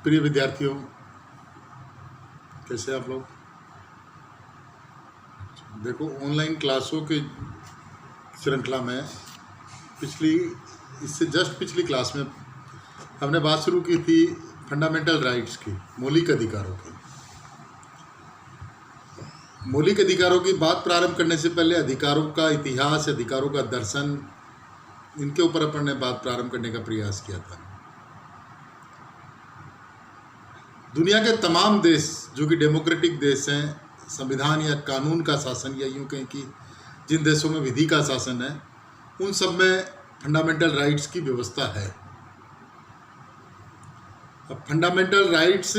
प्रिय विद्यार्थियों, कैसे आप लोग? देखो, ऑनलाइन क्लासों के श्रृंखला में इससे जस्ट पिछली क्लास में हमने बात शुरू की थी फंडामेंटल राइट्स की, मौलिक अधिकारों की। मौलिक अधिकारों की बात प्रारंभ करने से पहले अधिकारों का इतिहास, अधिकारों का दर्शन, इनके ऊपर अपन ने बात प्रारंभ करने का प्रयास किया था। दुनिया के तमाम देश जो कि डेमोक्रेटिक देश हैं, संविधान या कानून का शासन, या यूँ कहें कि जिन देशों में विधि का शासन है, उन सब में फंडामेंटल राइट्स की व्यवस्था है। अब फंडामेंटल राइट्स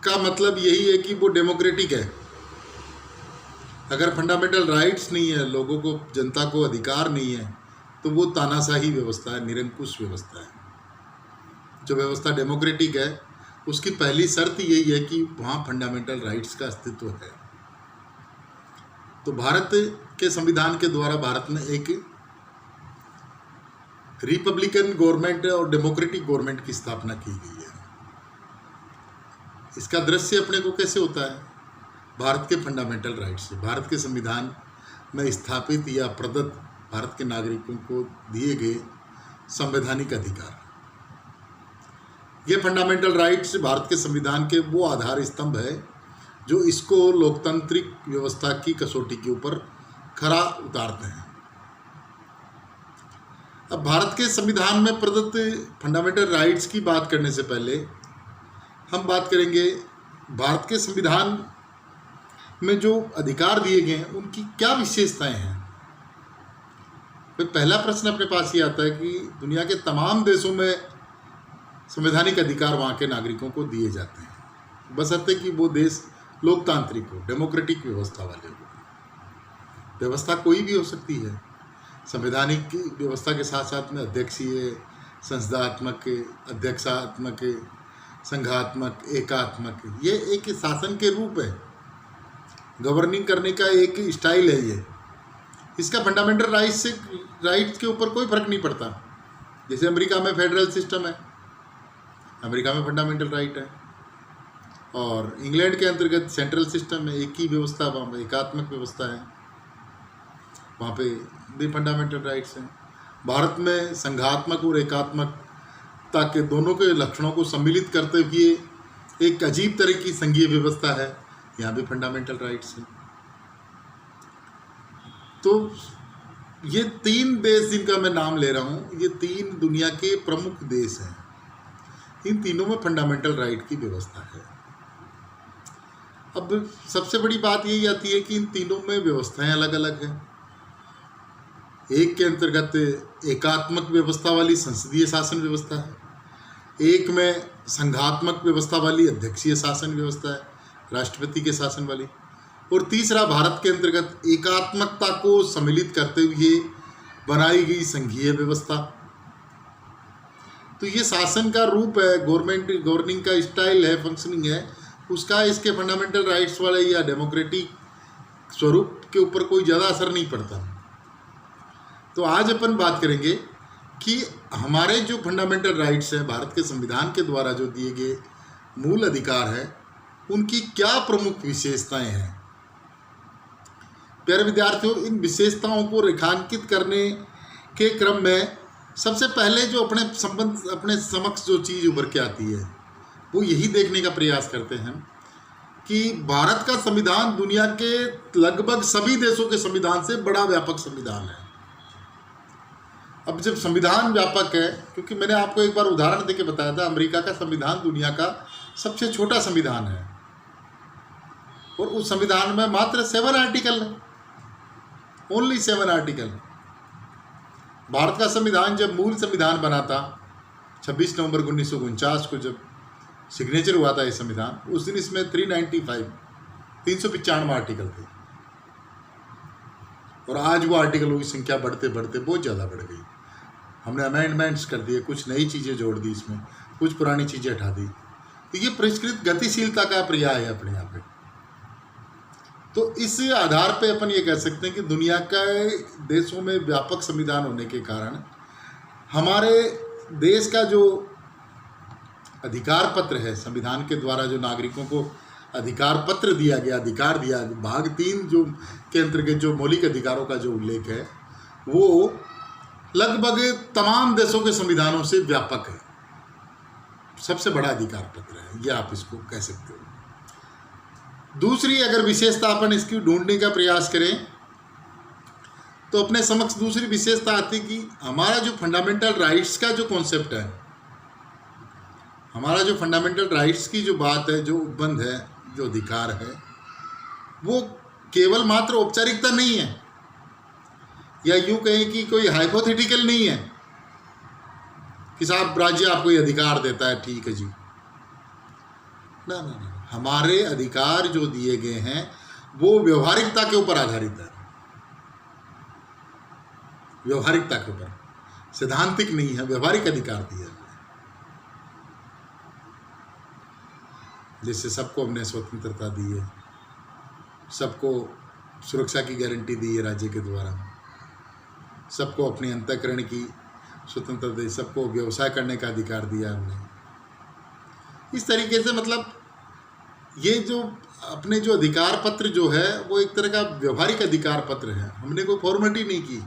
का मतलब यही है कि वो डेमोक्रेटिक है। अगर फंडामेंटल राइट्स नहीं है, लोगों को, जनता को अधिकार नहीं है, तो वो तानाशाही व्यवस्था है, निरंकुश व्यवस्था है। जो व्यवस्था डेमोक्रेटिक है, उसकी पहली शर्त यही है कि वहाँ फंडामेंटल राइट्स का अस्तित्व है। तो भारत के संविधान के द्वारा भारत में एक रिपब्लिकन गवर्नमेंट और डेमोक्रेटिक गवर्नमेंट की स्थापना की गई है। इसका दृश्य अपने को कैसे होता है? भारत के फंडामेंटल राइट्स से, भारत के संविधान में स्थापित या प्रदत्त भारत के नागरिकों को दिए गए संवैधानिक अधिकार। ये फंडामेंटल राइट्स भारत के संविधान के वो आधार स्तंभ है जो इसको लोकतांत्रिक व्यवस्था की कसौटी के ऊपर खरा उतारते हैं। अब भारत के संविधान में प्रदत्त फंडामेंटल राइट्स की बात करने से पहले हम बात करेंगे भारत के संविधान में जो अधिकार दिए गए हैं उनकी क्या विशेषताएं हैं। फिर पहला प्रश्न अपने पास ये आता है कि दुनिया के तमाम देशों में संवैधानिक अधिकार वहाँ के नागरिकों को दिए जाते हैं, बशर्ते कि वो देश लोकतांत्रिक हो, डेमोक्रेटिक व्यवस्था वाले हो। व्यवस्था कोई भी हो सकती है। संवैधानिक व्यवस्था के साथ साथ में अध्यक्षीय, संसदात्मक, अध्यक्षात्मक, संघात्मक, एकात्मक, ये एक शासन के रूप है, गवर्निंग करने का एक स्टाइल है। ये इसका फंडामेंटल राइट्स के ऊपर कोई फर्क नहीं पड़ता। जैसे अमेरिका में फेडरल सिस्टम है, अमेरिका में फंडामेंटल राइट है, और इंग्लैंड के अंतर्गत सेंट्रल सिस्टम में एक ही व्यवस्था, वहाँ पर एकात्मक व्यवस्था है, वहाँ पे भी फंडामेंटल राइट्स हैं। भारत में संघात्मक और एकात्मकता के दोनों के लक्षणों को सम्मिलित करते हुए एक अजीब तरह की संघीय व्यवस्था है, यहाँ भी फंडामेंटल राइट्स हैं। तो ये तीन देश जिनका मैं नाम ले रहा हूँ, ये तीन दुनिया के प्रमुख देश हैं। इन तीनों में फंडामेंटल राइट की व्यवस्था है। अब सबसे बड़ी बात यही आती है कि इन तीनों में व्यवस्थाएं अलग अलग हैं। एक के अंतर्गत एकात्मक व्यवस्था वाली संसदीय शासन व्यवस्था है, एक में संघात्मक व्यवस्था वाली अध्यक्षीय शासन व्यवस्था है, राष्ट्रपति के शासन वाली, और तीसरा भारत के अंतर्गत एकात्मकता को सम्मिलित करते हुए बनाई गई संघीय व्यवस्था। तो ये शासन का रूप है, गवर्निंग का स्टाइल है, फंक्शनिंग है उसका, इसके फंडामेंटल राइट्स वाले या डेमोक्रेटिक स्वरूप के ऊपर कोई ज़्यादा असर नहीं पड़ता। तो आज अपन बात करेंगे कि हमारे जो फंडामेंटल राइट्स हैं, भारत के संविधान के द्वारा जो दिए गए मूल अधिकार हैं, उनकी क्या प्रमुख विशेषताएं हैं। प्यारे विद्यार्थियों, इन विशेषताओं को रेखांकित करने के क्रम में सबसे पहले जो अपने समक्ष जो चीज़ उभर के आती है, वो यही देखने का प्रयास करते हैं कि भारत का संविधान दुनिया के लगभग सभी देशों के संविधान से बड़ा व्यापक संविधान है। अब जब संविधान व्यापक है, क्योंकि मैंने आपको एक बार उदाहरण देके बताया था, अमेरिका का संविधान दुनिया का सबसे छोटा संविधान है, और उस संविधान में मात्र 7 आर्टिकल है, ओनली 7 आर्टिकल। भारत का संविधान जब मूल संविधान बना था, 26 नवंबर 1949 को जब सिग्नेचर हुआ था ये संविधान, उस दिन इसमें 395 आर्टिकल थे, और आज वो आर्टिकलों की संख्या बढ़ते बढ़ते बहुत ज़्यादा बढ़ गई। हमने अमेंडमेंट्स कर दिए, कुछ नई चीज़ें जोड़ दी इसमें, कुछ पुरानी चीज़ें हटा दी। तो ये परिष्कृत गतिशीलता का पर्याय है अपने यहाँ पे। तो इस आधार पे अपन ये कह सकते हैं कि दुनिया के देशों में व्यापक संविधान होने के कारण हमारे देश का जो अधिकार पत्र है, संविधान के द्वारा जो नागरिकों को अधिकार पत्र दिया गया, अधिकार दिया, भाग 3 जो के अंतर्गत जो मौलिक अधिकारों का जो उल्लेख है वो लगभग तमाम देशों के संविधानों से व्यापक है। सबसे बड़ा अधिकार पत्र है, ये आप इसको कह सकते हो। दूसरी अगर विशेषता अपन इसकी ढूंढने का प्रयास करें तो अपने समक्ष दूसरी विशेषता आती कि हमारा जो फंडामेंटल राइट्स का जो कॉन्सेप्ट है, हमारा जो फंडामेंटल राइट्स की जो बात है, जो उपबंध है, जो अधिकार है, वो केवल मात्र औपचारिकता नहीं है, या यूं कहें कि कोई हाइपोथेटिकल नहीं है कि साहब राज्य आपको ये अधिकार देता है, ठीक है जी। ना ना ना, हमारे अधिकार जो दिए गए हैं वो व्यवहारिकता के ऊपर आधारित है, व्यवहारिकता के ऊपर, सैद्धांतिक नहीं है, व्यवहारिक अधिकार दिया है। जैसे सबको हमने स्वतंत्रता दी है, सबको सुरक्षा की गारंटी दी है राज्य के द्वारा, सबको अपने अंतःकरण की स्वतंत्रता दी, सबको व्यवसाय करने का अधिकार दिया हमने। इस तरीके से मतलब ये जो अपने जो अधिकार पत्र जो है वो एक तरह का व्यवहारिक अधिकार पत्र है। हमने कोई फॉर्मेलिटी नहीं की,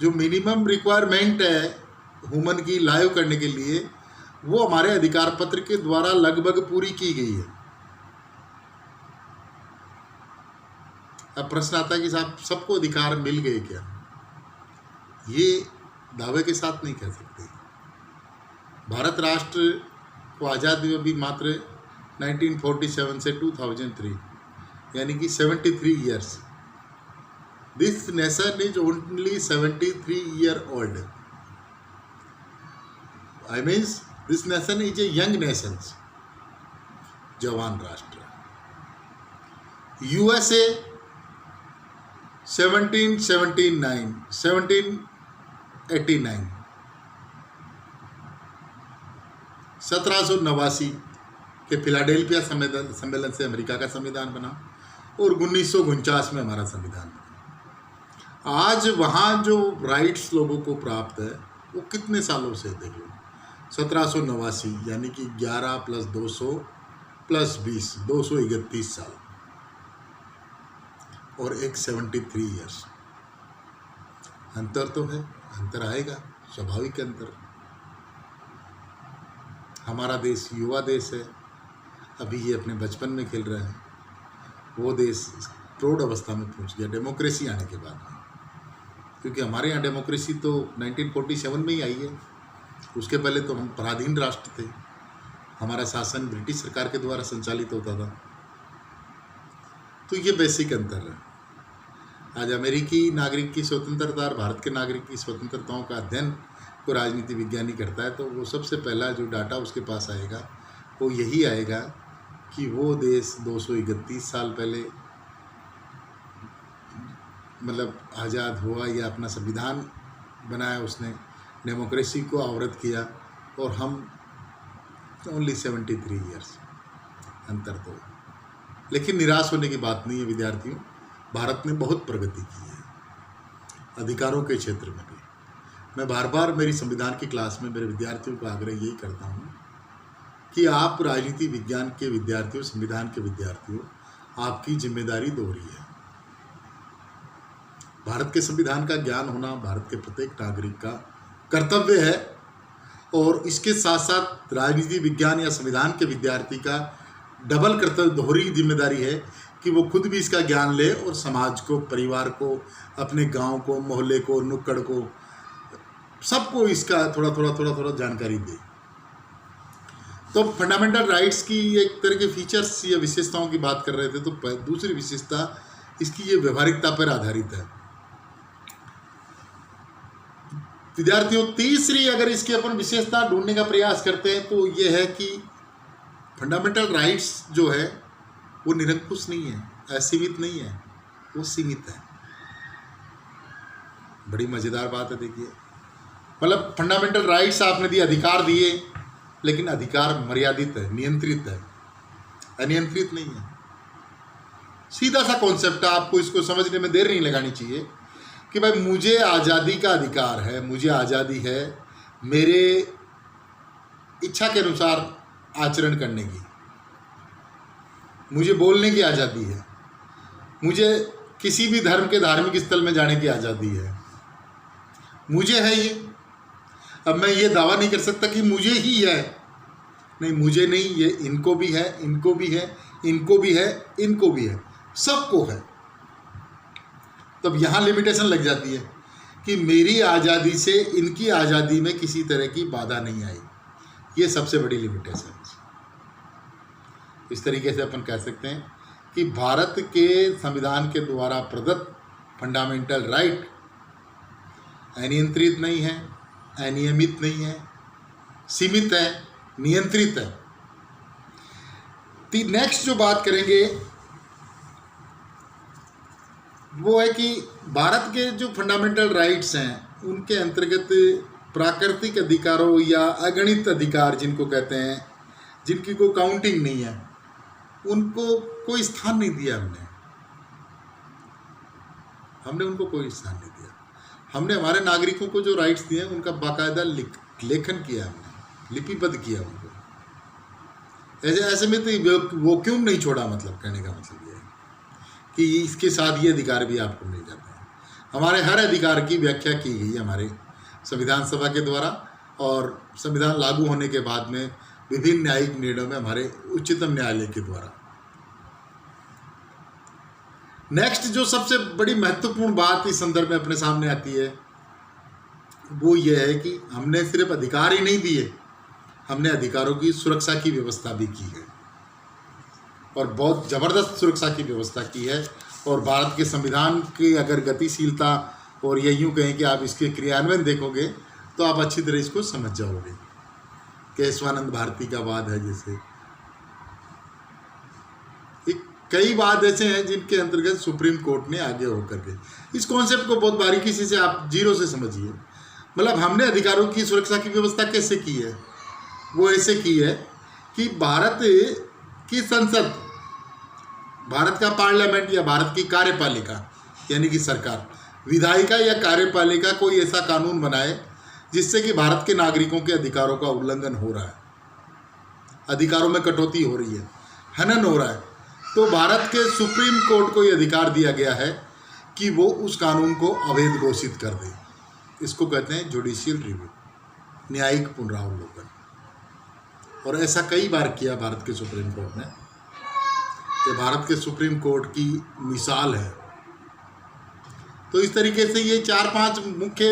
जो मिनिमम रिक्वायरमेंट है ह्यूमन की लाइव करने के लिए वो हमारे अधिकार पत्र के द्वारा लगभग पूरी की गई है। अब प्रश्न आता है कि साहब सबको अधिकार मिल गए क्या? ये दावे के साथ नहीं कह सकते। भारत राष्ट्र को आज़ादी हुई अभी मात्र 1947 से 2003, यानी कि 73 years. This nation is only 73 year old. I means this nation is a young nation, जवान राष्ट्र। यूएसए 1789 1789 के फिलाडेल्फिया सम्मेलन से अमेरिका का संविधान बना और 1949 में हमारा संविधान बना। आज वहाँ जो राइट्स लोगों को प्राप्त है वो कितने सालों से देख लो, 1789 यानी कि 11 + 200 + 20 231 साल, और एक 73 ईयर्स। अंतर तो है, अंतर आएगा, स्वाभाविक अंतर। हमारा देश युवा देश है, अभी ये अपने बचपन में खेल रहा है। वो देश प्रौढ़ अवस्था में पहुंच गया डेमोक्रेसी आने के बाद में, क्योंकि हमारे यहाँ डेमोक्रेसी तो 1947 में ही आई है। उसके पहले तो हम पराधीन राष्ट्र थे, हमारा शासन ब्रिटिश सरकार के द्वारा संचालित होता था। तो ये बेसिक अंतर है। आज अमेरिकी नागरिक की स्वतंत्रता और भारत के नागरिक की स्वतंत्रताओं का अध्ययन को राजनीति विज्ञानी करता है, तो वो सबसे पहला जो डाटा उसके पास आएगा वो यही आएगा कि वो देश 231 साल पहले मतलब आज़ाद हुआ या अपना संविधान बनाया, उसने डेमोक्रेसी को आवृत किया, और हम ओनली 73 ईयर्स अंतर तो। लेकिन निराश होने की बात नहीं है विद्यार्थियों, भारत ने बहुत प्रगति की है अधिकारों के क्षेत्र में भी। मैं बार बार मेरी संविधान की क्लास में मेरे विद्यार्थियों को आग्रह यही करता हूँ कि आप राजनीति विज्ञान के विद्यार्थियों, संविधान के विद्यार्थियों, आपकी जिम्मेदारी दोहरी है। भारत के संविधान का ज्ञान होना भारत के प्रत्येक नागरिक का कर्तव्य है, और इसके साथ साथ राजनीति विज्ञान या संविधान के विद्यार्थी का डबल कर्तव्य, दोहरी जिम्मेदारी है कि वो खुद भी इसका ज्ञान ले और समाज को, परिवार को, अपने गांव को, मोहल्ले को, नुक्कड़ को, सबको इसका थोड़ा थोड़ा जानकारी दे। तो फंडामेंटल राइट्स की एक तरह के फीचर्स या विशेषताओं की बात कर रहे थे, तो दूसरी विशेषता इसकी ये व्यवहारिकता पर आधारित है। विद्यार्थियों, तीसरी अगर इसकी अपन विशेषता ढूंढने का प्रयास करते हैं तो ये है कि फंडामेंटल राइट्स जो है वो निरंकुश नहीं है, असीमित नहीं है, वो सीमित है। बड़ी मज़ेदार बात है। देखिए, मतलब फंडामेंटल राइट्स आपने दिए, अधिकार दिए, लेकिन अधिकार मर्यादित है, नियंत्रित है, अनियंत्रित नहीं है। सीधा सा कॉन्सेप्ट है, आपको इसको समझने में देर नहीं लगानी चाहिए कि भाई मुझे आज़ादी का अधिकार है, मुझे आज़ादी है, मेरे इच्छा के अनुसार आचरण करने की, मुझे बोलने की आज़ादी है, मुझे किसी भी धर्म के धार्मिक स्थल में जाने की आज़ादी है, मुझे है ये। अब मैं ये दावा नहीं कर सकता कि मुझे ही है, नहीं, मुझे नहीं, ये इनको भी है, इनको भी है, इनको भी है, इनको भी है, सबको है। तब यहाँ लिमिटेशन लग जाती है कि मेरी आज़ादी से इनकी आज़ादी में किसी तरह की बाधा नहीं आई। ये सबसे बड़ी लिमिटेशन है। इस तरीके से अपन कह सकते हैं कि भारत के संविधान के द्वारा प्रदत्त फंडामेंटल राइट अनियंत्रित नहीं है, अनियमित नहीं है, सीमित है, नियंत्रित है। नेक्स्ट जो बात करेंगे वो है कि भारत के जो फंडामेंटल राइट्स हैं उनके अंतर्गत प्राकृतिक अधिकारों या अगणित अधिकार जिनको कहते हैं, जिनकी कोई काउंटिंग नहीं है, उनको कोई स्थान नहीं दिया। हमने उनको कोई स्थान नहीं दिया। हमने हमारे नागरिकों को जो राइट्स दिए हैं उनका बाकायदा लेखन किया, हमने लिपिबद्ध किया उनको। ऐसे में तो वो क्यों नहीं छोड़ा, मतलब कहने का मतलब ये है कि इसके साथ ये अधिकार भी आपको मिल जाते हैं। हमारे हर अधिकार की व्याख्या की गई हमारे संविधान सभा के द्वारा, और संविधान लागू होने के बाद में विभिन्न न्यायिक निर्णयों में हमारे उच्चतम न्यायालय के द्वारा। नेक्स्ट जो सबसे बड़ी महत्वपूर्ण बात इस संदर्भ में अपने सामने आती है वो ये है कि हमने सिर्फ अधिकार ही नहीं दिए, हमने अधिकारों की सुरक्षा की व्यवस्था भी की है, और बहुत ज़बरदस्त सुरक्षा की व्यवस्था की है। और भारत के संविधान की अगर गतिशीलता और ये यूँ कहें कि आप इसके क्रियान्वयन देखोगे तो आप अच्छी तरह इसको समझ जाओगे। केशवानंद भारती का वाद है, जैसे कई वाद ऐसे हैं जिनके अंतर्गत सुप्रीम कोर्ट ने आगे होकर के इस कॉन्सेप्ट को बहुत बारीकी से आप जीरो से समझिए। मतलब हमने अधिकारों की सुरक्षा की व्यवस्था कैसे की है, वो ऐसे की है कि भारत की संसद, भारत का पार्लियामेंट या भारत की कार्यपालिका यानी कि सरकार, विधायिका या कार्यपालिका कोई ऐसा कानून बनाए जिससे कि भारत के नागरिकों के अधिकारों का उल्लंघन हो रहा है, अधिकारों में कटौती हो रही है, हनन हो रहा है, तो भारत के सुप्रीम कोर्ट को ये अधिकार दिया गया है कि वो उस कानून को अवैध घोषित कर दे। इसको कहते हैं जुडिशियल रिव्यू, न्यायिक पुनरावलोकन। और ऐसा कई बार किया भारत के सुप्रीम कोर्ट ने। ये भारत के सुप्रीम कोर्ट की मिसाल है। तो इस तरीके से ये 4-5 मुख्य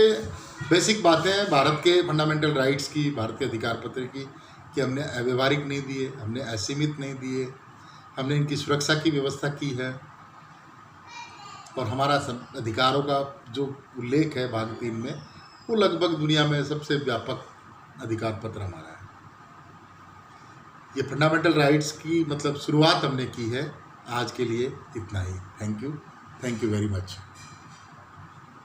बेसिक बातें हैं भारत के फंडामेंटल राइट्स की, भारत के अधिकार पत्र की, कि हमने अव्यवहारिक नहीं दिए, हमने असीमित नहीं दिए, हमने इनकी सुरक्षा की व्यवस्था की है, और हमारा अधिकारों का जो उल्लेख है भाग 3 में, वो लगभग दुनिया में सबसे व्यापक अधिकार पत्र हमारा है। ये फंडामेंटल राइट्स की मतलब शुरुआत हमने की है। आज के लिए इतना ही। Thank you very much.